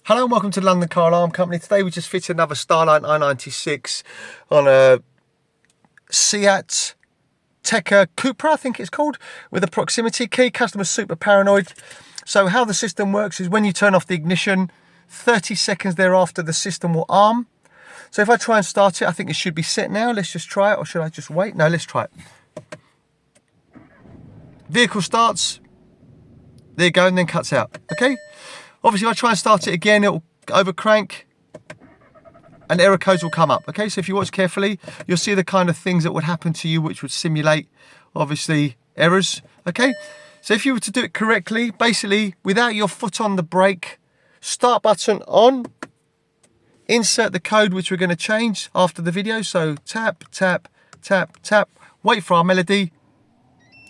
Hello and welcome to London Car Alarm Company. Today we just fitted another Starline i96 on a Ateca Cupra, I think it's called, with a proximity key. Customer's super paranoid. So how the system works is when you turn off the ignition, 30 seconds thereafter the system will arm. So if I try and start it, I think it should be set now. Let's just try it, or should I just wait? No, let's try it. Vehicle starts. There you go, and then cuts out. Okay? Obviously, if I try and start it again, it'll overcrank and error codes will come up. Okay, so if you watch carefully, you'll see the kind of things that would happen to you which would simulate, obviously, errors. Okay, so if you were to do it correctly, basically, without your foot on the brake, start button on, insert the code which we're going to change after the video. So tap, tap, tap, tap, wait for our melody.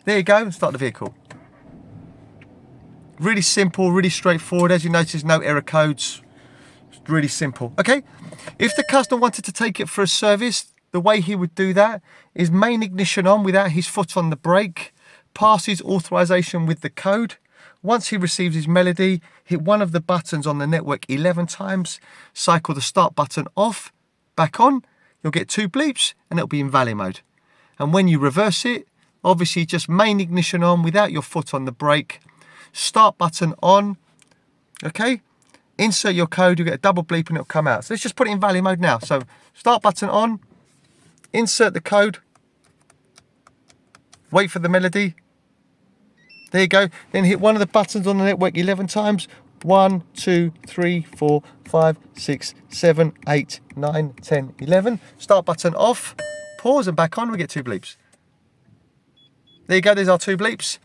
There you go, and start the vehicle. Really simple, really straightforward. As you notice, no error codes. It's really simple. Okay, if the customer wanted to take it for a service, the way he would do that is main ignition on without his foot on the brake, pass his authorization with the code. Once he receives his melody, hit one of the buttons on the network 11 times, cycle the start button off, back on, you'll get 2 bleeps and it'll be in valley mode. And when you reverse it, obviously just main ignition on without your foot on the brake, start button on, okay, insert your code, you'll get a double bleep and it'll come out. So let's just put it in valley mode now. So start button on, insert the code, wait for the melody, there you go, then hit one of the buttons on the network 11 times, 1, 2, 3, 4, 5, 6, 7, 8, 9, 10, 11, start button off, pause and back on, we get 2 bleeps. There you go, there's our 2 bleeps.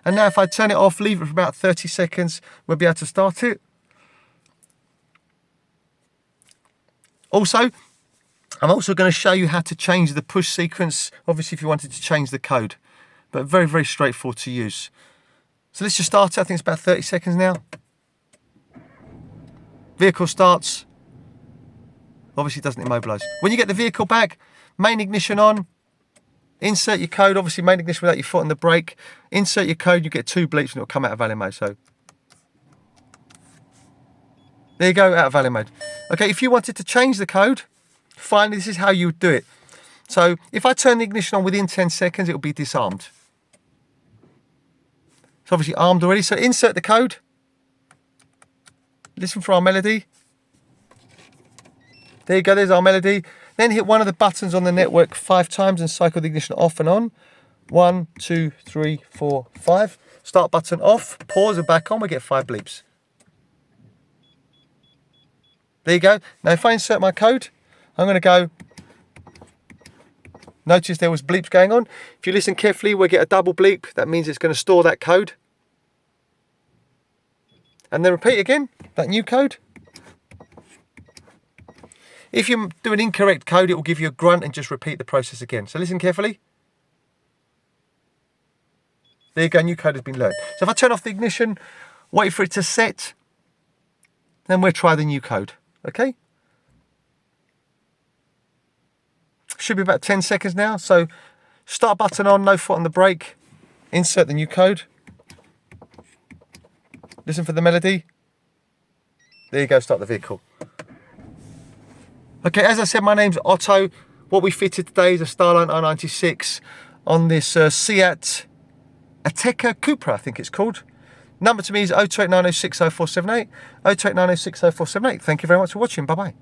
And now if I turn it off, leave it for about 30 seconds, we'll be able to start it. Also, I'm also going to show you how to change the push sequence, obviously if you wanted to change the code. But very, very straightforward to use. So let's just start it, I think it's about 30 seconds now. Vehicle starts. Obviously it doesn't immobilise. When you get the vehicle back, main ignition on. Insert your code, obviously main ignition without your foot on the brake. Insert your code, you get 2 bleeps and it'll come out of valley mode. So there you go, out of valley mode. Okay, if you wanted to change the code, finally this is how you would do it. So if I turn the ignition on within 10 seconds, it will be disarmed. It's obviously armed already, so insert the code. Listen for our melody. There you go, there's our melody. Then hit one of the buttons on the network 5 times and cycle the ignition off and on. 1, 2, 3, 4, 5. Start button off, pause and back on, we get 5 bleeps. There you go. Now if I insert my code, I'm going to go. Notice there was bleeps going on. If you listen carefully, we'll get a double bleep. That means it's going to store that code. And then repeat again, that new code. If you do an incorrect code, it will give you a grunt and just repeat the process again. So listen carefully. There you go, new code has been learned. So if I turn off the ignition, wait for it to set, then we'll try the new code, okay? Should be about 10 seconds now. So start button on, no foot on the brake, insert the new code. Listen for the melody. There you go, start the vehicle. Okay, as I said, my name's Otto. What we fitted today is a Starline i96 on this Ateca Cupra, I think it's called. Number to me is 02890604780, 02890604780. Thank you very much for watching. Bye-bye.